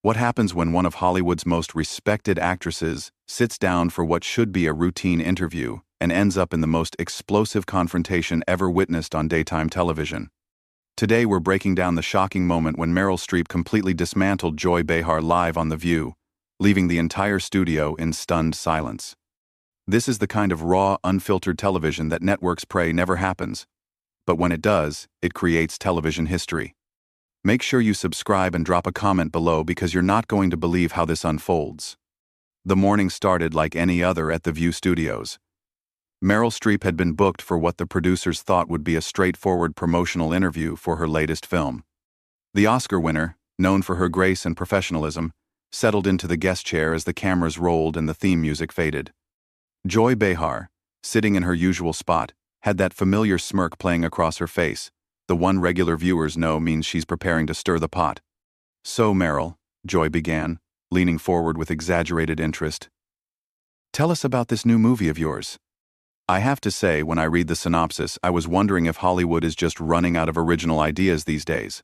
What happens when one of Hollywood's most respected actresses sits down for what should be a routine interview and ends up in the most explosive confrontation ever witnessed on daytime television? Today we're breaking down the shocking moment when Meryl Streep completely dismantled Joy Behar live on The View, leaving the entire studio in stunned silence. This is the kind of raw, unfiltered television that networks pray never happens. But when it does, it creates television history. Make sure you subscribe and drop a comment below because you're not going to believe how this unfolds. The morning started like any other at The View studios. Meryl Streep had been booked for what the producers thought would be a straightforward promotional interview for her latest film. The Oscar winner, known for her grace and professionalism, settled into the guest chair as the cameras rolled and the theme music faded. Joy Behar, sitting in her usual spot, had that familiar smirk playing across her face. The one regular viewers know means she's preparing to stir the pot. "So, Meryl," Joy began, leaning forward with exaggerated interest. "Tell us about this new movie of yours." I have to say, when I read the synopsis, I was wondering if Hollywood is just running out of original ideas these days.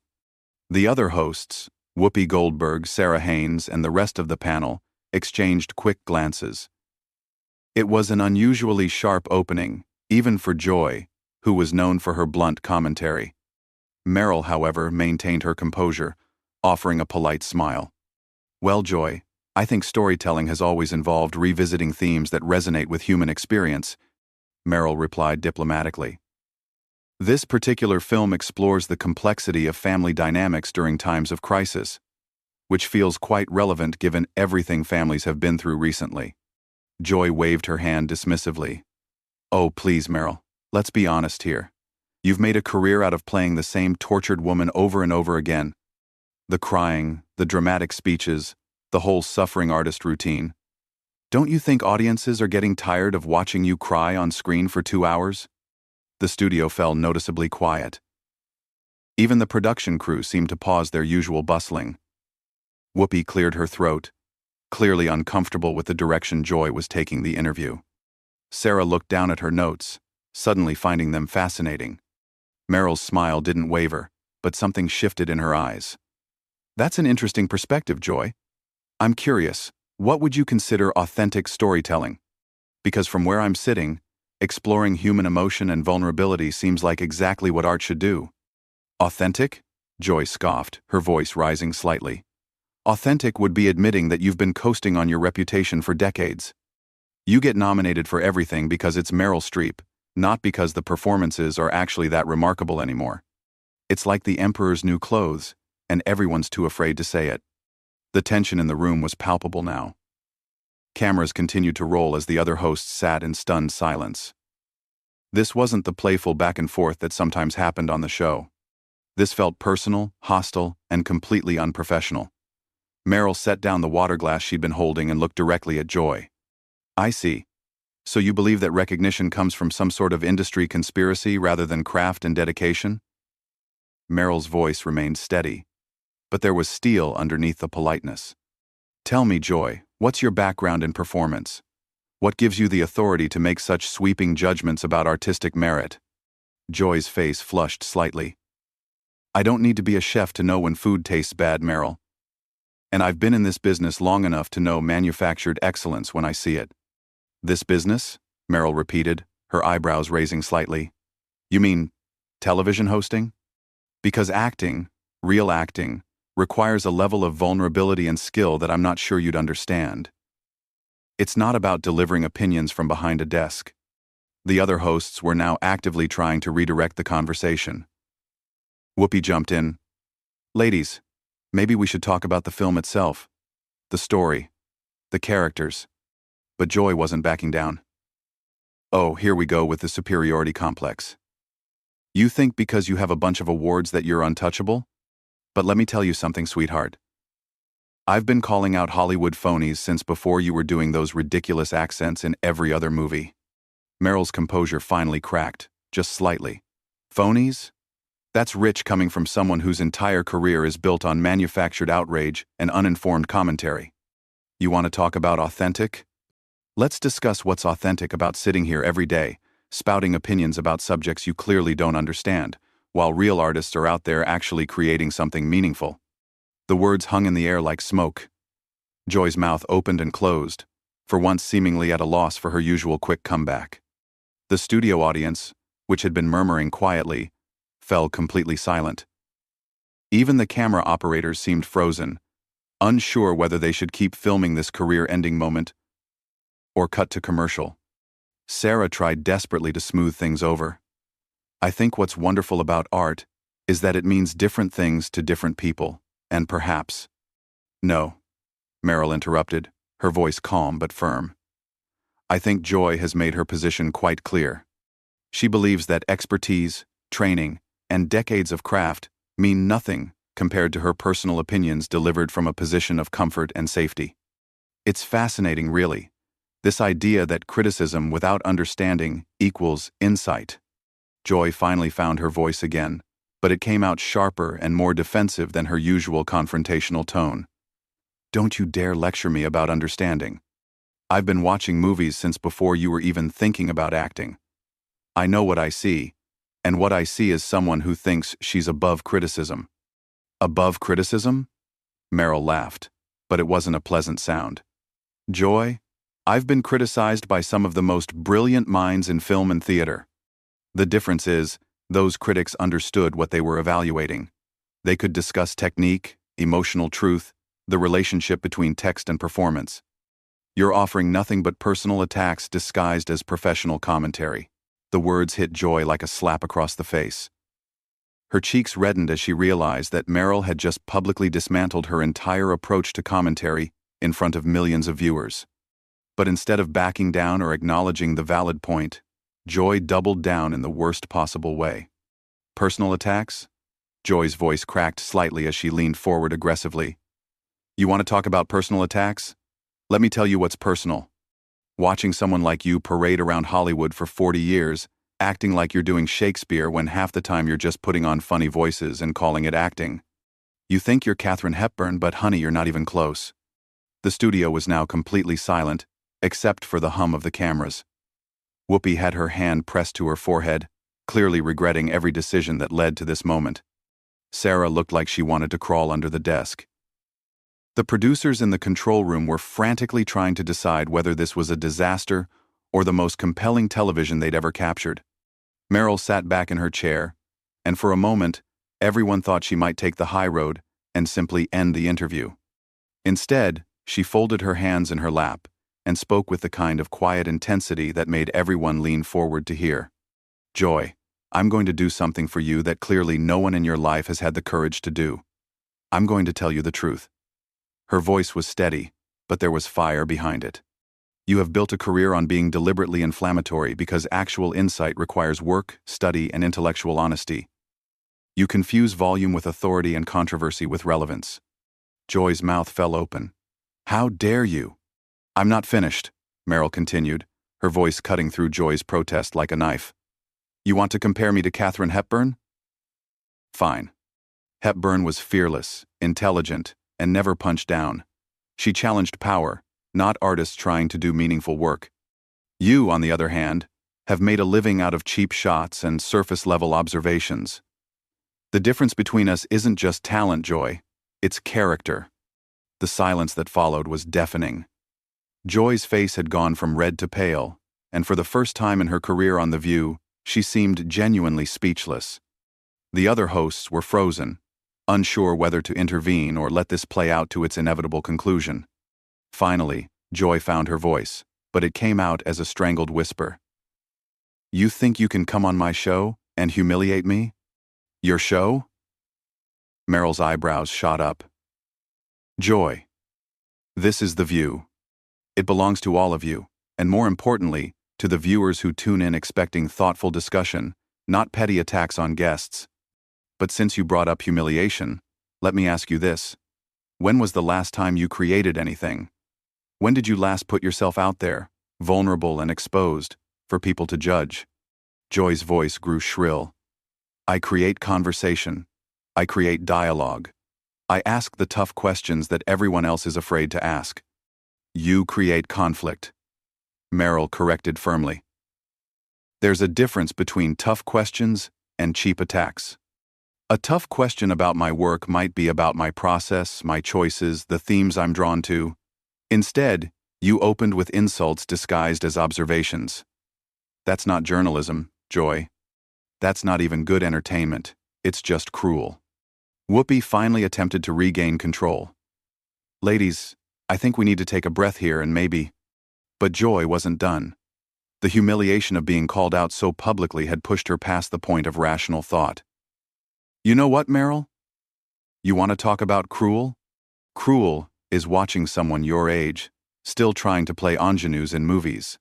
The other hosts, Whoopi Goldberg, Sarah Haynes, and the rest of the panel, exchanged quick glances. It was an unusually sharp opening, even for Joy, who was known for her blunt commentary. Meryl, however, maintained her composure, offering a polite smile. "Well, Joy, I think storytelling has always involved revisiting themes that resonate with human experience," Meryl replied diplomatically. "This particular film explores the complexity of family dynamics during times of crisis, which feels quite relevant given everything families have been through recently." Joy waved her hand dismissively. "Oh, please, Meryl. Let's be honest here. You've made a career out of playing the same tortured woman over and over again. The crying, the dramatic speeches, the whole suffering artist routine. Don't you think audiences are getting tired of watching you cry on screen for 2 hours?" The studio fell noticeably quiet. Even the production crew seemed to pause their usual bustling. Whoopi cleared her throat, clearly uncomfortable with the direction Joy was taking the interview. Sarah looked down at her notes, suddenly finding them fascinating. Meryl's smile didn't waver, but something shifted in her eyes. "That's an interesting perspective, Joy. I'm curious, what would you consider authentic storytelling? Because from where I'm sitting, exploring human emotion and vulnerability seems like exactly what art should do." "Authentic?" Joy scoffed, her voice rising slightly. "Authentic would be admitting that you've been coasting on your reputation for decades. You get nominated for everything because it's Meryl Streep, not because the performances are actually that remarkable anymore. It's like the emperor's new clothes, and everyone's too afraid to say it." The tension in the room was palpable now. Cameras continued to roll as the other hosts sat in stunned silence. This wasn't the playful back and forth that sometimes happened on the show. This felt personal, hostile, and completely unprofessional. Meryl set down the water glass she'd been holding and looked directly at Joy. "I see. So you believe that recognition comes from some sort of industry conspiracy rather than craft and dedication?" Meryl's voice remained steady, but there was steel underneath the politeness. "Tell me, Joy, what's your background in performance? What gives you the authority to make such sweeping judgments about artistic merit?" Joy's face flushed slightly. "I don't need to be a chef to know when food tastes bad, Meryl. And I've been in this business long enough to know manufactured excellence when I see it." "This business?" Meryl repeated, her eyebrows raising slightly. "You mean television hosting? Because acting, real acting, requires a level of vulnerability and skill that I'm not sure you'd understand. It's not about delivering opinions from behind a desk." The other hosts were now actively trying to redirect the conversation. Whoopi jumped in. "Ladies, maybe we should talk about the film itself. The story. The characters." But Joy wasn't backing down. "Oh, here we go with the superiority complex. You think because you have a bunch of awards that you're untouchable? But let me tell you something, sweetheart. I've been calling out Hollywood phonies since before you were doing those ridiculous accents in every other movie." Meryl's composure finally cracked, just slightly. "Phonies? That's rich coming from someone whose entire career is built on manufactured outrage and uninformed commentary. You want to talk about authentic? Let's discuss what's authentic about sitting here every day, spouting opinions about subjects you clearly don't understand, while real artists are out there actually creating something meaningful." The words hung in the air like smoke. Joy's mouth opened and closed, for once seemingly at a loss for her usual quick comeback. The studio audience, which had been murmuring quietly, fell completely silent. Even the camera operators seemed frozen, unsure whether they should keep filming this career-ending moment or cut to commercial. Sarah tried desperately to smooth things over. I think what's wonderful about art is that it means different things to different people, and perhaps— No, Meryl interrupted, her voice calm but firm. I think Joy has made her position quite clear. She believes that expertise, training, and decades of craft mean nothing compared to her personal opinions delivered from a position of comfort and safety. It's fascinating, really, this idea that criticism without understanding equals insight. Joy finally found her voice again, but it came out sharper and more defensive than her usual confrontational tone. Don't you dare lecture me about understanding. I've been watching movies since before you were even thinking about acting. I know what I see, and what I see is someone who thinks she's above criticism. Above criticism? Meryl laughed, but it wasn't a pleasant sound. Joy, I've been criticized by some of the most brilliant minds in film and theater. The difference is, those critics understood what they were evaluating. They could discuss technique, emotional truth, the relationship between text and performance. You're offering nothing but personal attacks disguised as professional commentary. The words hit Joy like a slap across the face. Her cheeks reddened as she realized that Meryl had just publicly dismantled her entire approach to commentary in front of millions of viewers. But instead of backing down or acknowledging the valid point, Joy doubled down in the worst possible way. Personal attacks? Joy's voice cracked slightly as she leaned forward aggressively. You want to talk about personal attacks? Let me tell you what's personal. Watching someone like you parade around Hollywood for 40 years, acting like you're doing Shakespeare when half the time you're just putting on funny voices and calling it acting. You think you're Katharine Hepburn, but honey, you're not even close. The studio was now completely silent, except for the hum of the cameras. Whoopi had her hand pressed to her forehead, clearly regretting every decision that led to this moment. Sarah looked like she wanted to crawl under the desk. The producers in the control room were frantically trying to decide whether this was a disaster or the most compelling television they'd ever captured. Meryl sat back in her chair, and for a moment, everyone thought she might take the high road and simply end the interview. Instead, she folded her hands in her lap and spoke with the kind of quiet intensity that made everyone lean forward to hear. Joy, I'm going to do something for you that clearly no one in your life has had the courage to do. I'm going to tell you the truth. Her voice was steady, but there was fire behind it. You have built a career on being deliberately inflammatory because actual insight requires work, study, and intellectual honesty. You confuse volume with authority and controversy with relevance. Joy's mouth fell open. How dare you? I'm not finished, Meryl continued, her voice cutting through Joy's protest like a knife. You want to compare me to Katharine Hepburn? Fine. Hepburn was fearless, intelligent, and never punched down. She challenged power, not artists trying to do meaningful work. You, on the other hand, have made a living out of cheap shots and surface-level observations. The difference between us isn't just talent, Joy, it's character. The silence that followed was deafening. Joy's face had gone from red to pale, and for the first time in her career on The View, she seemed genuinely speechless. The other hosts were frozen, unsure whether to intervene or let this play out to its inevitable conclusion. Finally, Joy found her voice, but it came out as a strangled whisper. You think you can come on my show and humiliate me? Your show? Meryl's eyebrows shot up. Joy. This is The View. It belongs to all of you, and more importantly, to the viewers who tune in expecting thoughtful discussion, not petty attacks on guests. But since you brought up humiliation, let me ask you this. When was the last time you created anything? When did you last put yourself out there, vulnerable and exposed, for people to judge? Joy's voice grew shrill. I create conversation. I create dialogue. I ask the tough questions that everyone else is afraid to ask. You create conflict. Meryl corrected firmly. There's a difference between tough questions and cheap attacks. A tough question about my work might be about my process, my choices, the themes I'm drawn to. Instead, you opened with insults disguised as observations. That's not journalism, Joy. That's not even good entertainment. It's just cruel. Whoopi finally attempted to regain control. Ladies, I think we need to take a breath here and maybe... But Joy wasn't done. The humiliation of being called out so publicly had pushed her past the point of rational thought. You know what, Meryl? You want to talk about cruel? Cruel is watching someone your age, still trying to play ingenues in movies.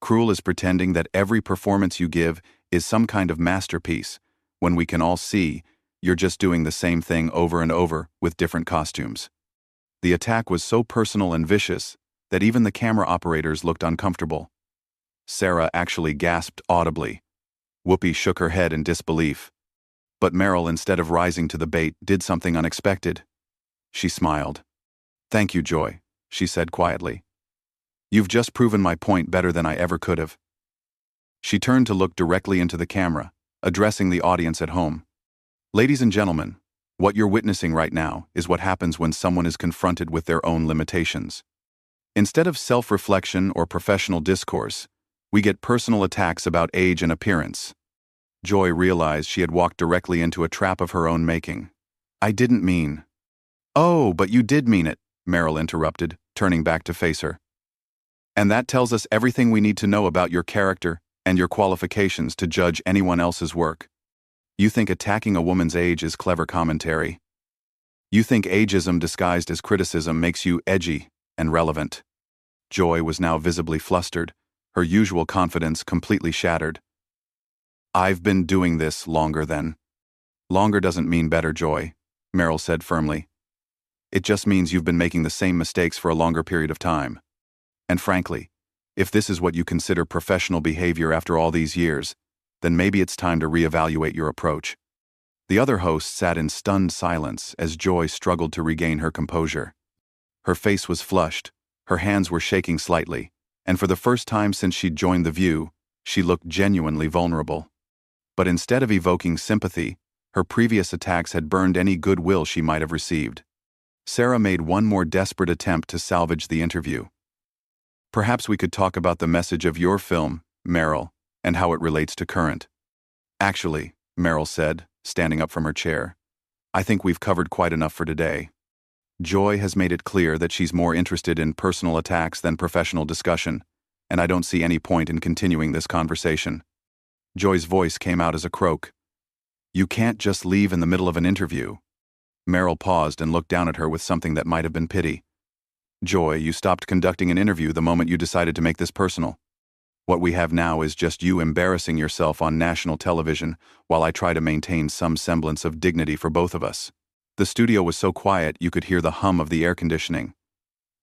Cruel is pretending that every performance you give is some kind of masterpiece, when we can all see you're just doing the same thing over and over with different costumes. The attack was so personal and vicious that even the camera operators looked uncomfortable. Sarah actually gasped audibly. Whoopi shook her head in disbelief. But Meryl, instead of rising to the bait, did something unexpected. She smiled. Thank you, Joy, she said quietly. You've just proven my point better than I ever could have. She turned to look directly into the camera, addressing the audience at home. Ladies and gentlemen, what you're witnessing right now is what happens when someone is confronted with their own limitations. Instead of self-reflection or professional discourse, we get personal attacks about age and appearance. Joy realized she had walked directly into a trap of her own making. I didn't mean... Oh, but you did mean it, Meryl interrupted, turning back to face her. And that tells us everything we need to know about your character and your qualifications to judge anyone else's work. You think attacking a woman's age is clever commentary. You think ageism disguised as criticism makes you edgy and relevant. Joy was now visibly flustered, her usual confidence completely shattered. I've been doing this longer than... Longer doesn't mean better, Joy, Meryl said firmly. It just means you've been making the same mistakes for a longer period of time. And frankly, if this is what you consider professional behavior after all these years, then maybe it's time to reevaluate your approach. The other host sat in stunned silence as Joy struggled to regain her composure. Her face was flushed, her hands were shaking slightly, and for the first time since she'd joined The View, she looked genuinely vulnerable. But instead of evoking sympathy, her previous attacks had burned any goodwill she might have received. Sarah made one more desperate attempt to salvage the interview. Perhaps we could talk about the message of your film, Meryl, and how it relates to current. Actually, Meryl said, standing up from her chair, I think we've covered quite enough for today. Joy has made it clear that she's more interested in personal attacks than professional discussion, and I don't see any point in continuing this conversation. Joy's voice came out as a croak. You can't just leave in the middle of an interview. Meryl paused and looked down at her with something that might have been pity. Joy, you stopped conducting an interview the moment you decided to make this personal. What we have now is just you embarrassing yourself on national television while I try to maintain some semblance of dignity for both of us. The studio was so quiet you could hear the hum of the air conditioning.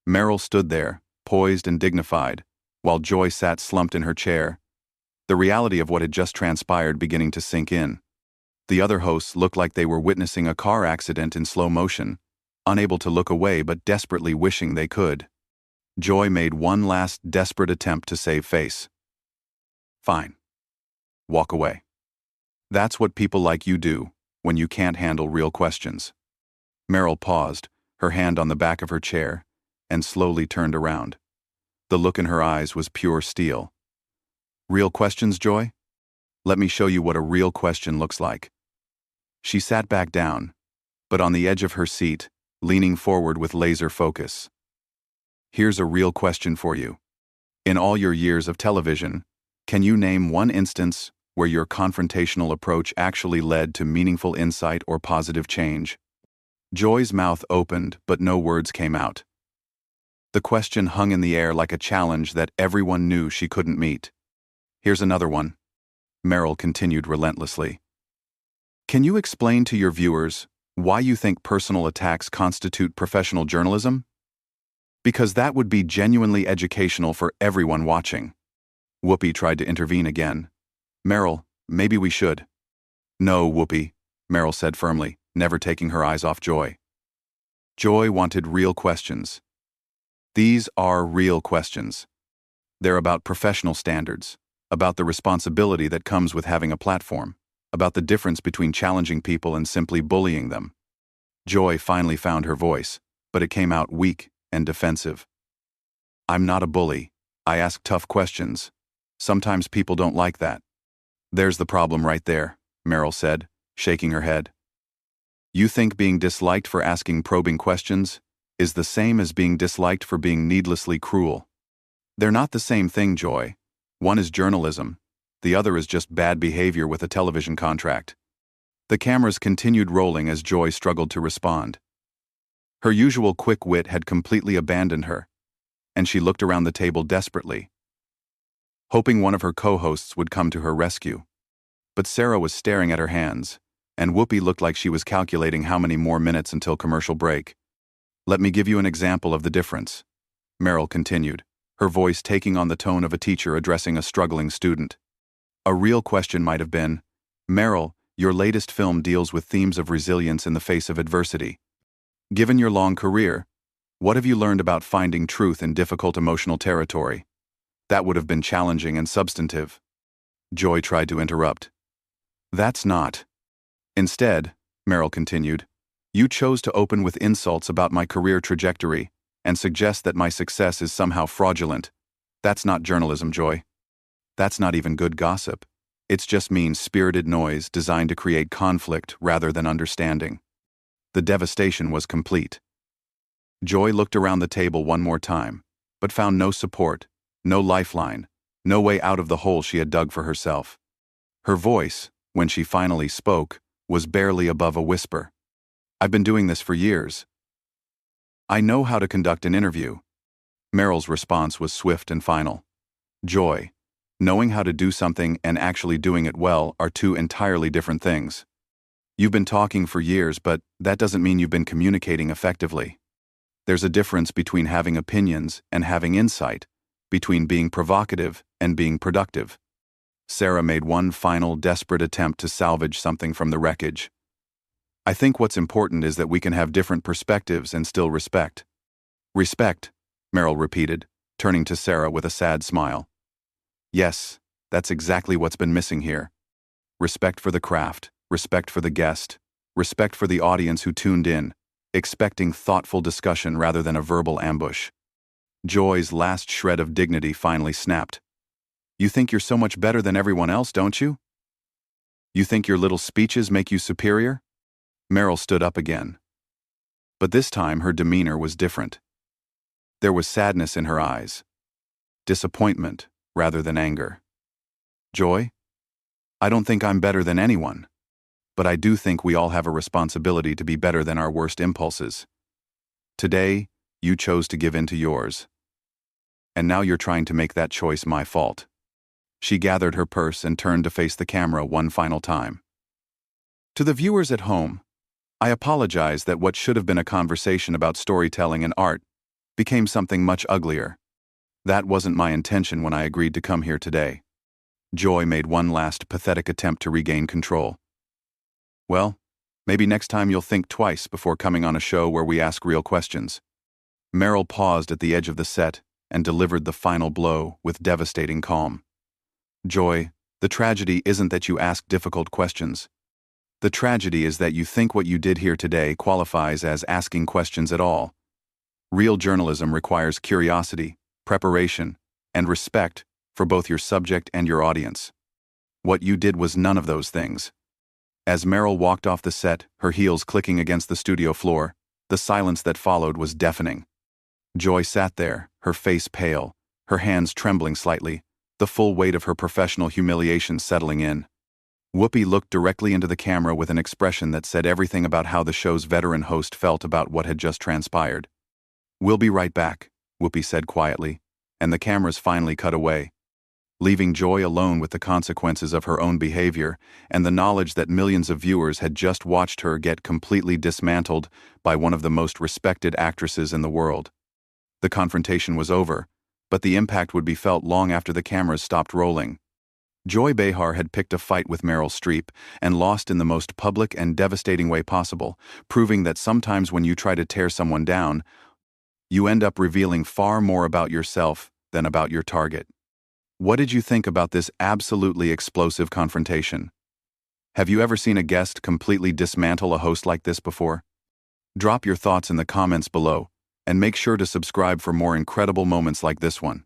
Meryl stood there, poised and dignified, while Joy sat slumped in her chair, the reality of what had just transpired beginning to sink in. The other hosts looked like they were witnessing a car accident in slow motion, unable to look away but desperately wishing they could. Joy made one last desperate attempt to save face. Fine. Walk away. That's what people like you do when you can't handle real questions. Meryl paused, her hand on the back of her chair, and slowly turned around. The look in her eyes was pure steel. Real questions, Joy? Let me show you what a real question looks like. She sat back down, but on the edge of her seat, leaning forward with laser focus. Here's a real question for you. In all your years of television, can you name one instance where your confrontational approach actually led to meaningful insight or positive change? Joy's mouth opened, but no words came out. The question hung in the air like a challenge that everyone knew she couldn't meet. Here's another one. Meryl continued relentlessly. Can you explain to your viewers why you think personal attacks constitute professional journalism? Because that would be genuinely educational for everyone watching. Whoopi tried to intervene again. Meryl, maybe we should. No, Whoopi, Meryl said firmly, never taking her eyes off Joy. Joy wanted real questions. These are real questions. They're about professional standards, about the responsibility that comes with having a platform. about the difference between challenging people and simply bullying them. Joy finally found her voice, but it came out weak and defensive. "I'm not a bully. I ask tough questions. Sometimes people don't like that." "There's the problem right there," Meryl said, shaking her head. "You think being disliked for asking probing questions is the same as being disliked for being needlessly cruel. They're not the same thing, Joy. One is journalism, the other is just bad behavior with a television contract." The cameras continued rolling as Joy struggled to respond. Her usual quick wit had completely abandoned her, and she looked around the table desperately, hoping one of her co-hosts would come to her rescue. But Sarah was staring at her hands, and Whoopi looked like she was calculating how many more minutes until commercial break. "Let me give you an example of the difference," Meryl continued, her voice taking on the tone of a teacher addressing a struggling student. A real question might have been, "Meryl, your latest film deals with themes of resilience in the face of adversity. Given your long career, what have you learned about finding truth in difficult emotional territory?" That would have been challenging and substantive. Joy tried to interrupt. "That's not." "Instead," Meryl continued, "you chose to open with insults about my career trajectory and suggest that my success is somehow fraudulent. That's not journalism, Joy. That's not even good gossip. It's just mean-spirited noise designed to create conflict rather than understanding." The devastation was complete. Joy looked around the table one more time, but found no support, no lifeline, no way out of the hole she had dug for herself. Her voice, when she finally spoke, was barely above a whisper. "I've been doing this for years. I know how to conduct an interview." Meryl's response was swift and final. "Joy, knowing how to do something and actually doing it well are two entirely different things. You've been talking for years, but that doesn't mean you've been communicating effectively. There's a difference between having opinions and having insight, between being provocative and being productive." Sarah made one final, desperate attempt to salvage something from the wreckage. "I think what's important is that we can have different perspectives and still respect." "Respect," Meryl repeated, turning to Sarah with a sad smile. "Yes, that's exactly what's been missing here. Respect for the craft, respect for the guest, respect for the audience who tuned in, expecting thoughtful discussion rather than a verbal ambush." Joy's last shred of dignity finally snapped. "You think you're so much better than everyone else, don't you? You think your little speeches make you superior?" Meryl stood up again. But this time her demeanor was different. There was sadness in her eyes. Disappointment rather than anger. "Joy, I don't think I'm better than anyone, but I do think we all have a responsibility to be better than our worst impulses. Today, you chose to give in to yours. And now you're trying to make that choice my fault." She gathered her purse and turned to face the camera one final time. "To the viewers at home, I apologize that what should have been a conversation about storytelling and art became something much uglier. That wasn't my intention when I agreed to come here today." Joy made one last pathetic attempt to regain control. "Well, maybe next time you'll think twice before coming on a show where we ask real questions." Meryl paused at the edge of the set and delivered the final blow with devastating calm. "Joy, the tragedy isn't that you ask difficult questions. The tragedy is that you think what you did here today qualifies as asking questions at all. Real journalism requires curiosity, preparation, and respect for both your subject and your audience. What you did was none of those things." As Meryl walked off the set, her heels clicking against the studio floor, the silence that followed was deafening. Joy sat there, her face pale, her hands trembling slightly, the full weight of her professional humiliation settling in. Whoopi looked directly into the camera with an expression that said everything about how the show's veteran host felt about what had just transpired. "We'll be right back," Whoopi said quietly, and the cameras finally cut away, leaving Joy alone with the consequences of her own behavior and the knowledge that millions of viewers had just watched her get completely dismantled by one of the most respected actresses in the world. The confrontation was over, but the impact would be felt long after the cameras stopped rolling. Joy Behar had picked a fight with Meryl Streep and lost in the most public and devastating way possible, proving that sometimes when you try to tear someone down, you end up revealing far more about yourself than about your target. What did you think about this absolutely explosive confrontation? Have you ever seen a guest completely dismantle a host like this before? Drop your thoughts in the comments below, and make sure to subscribe for more incredible moments like this one.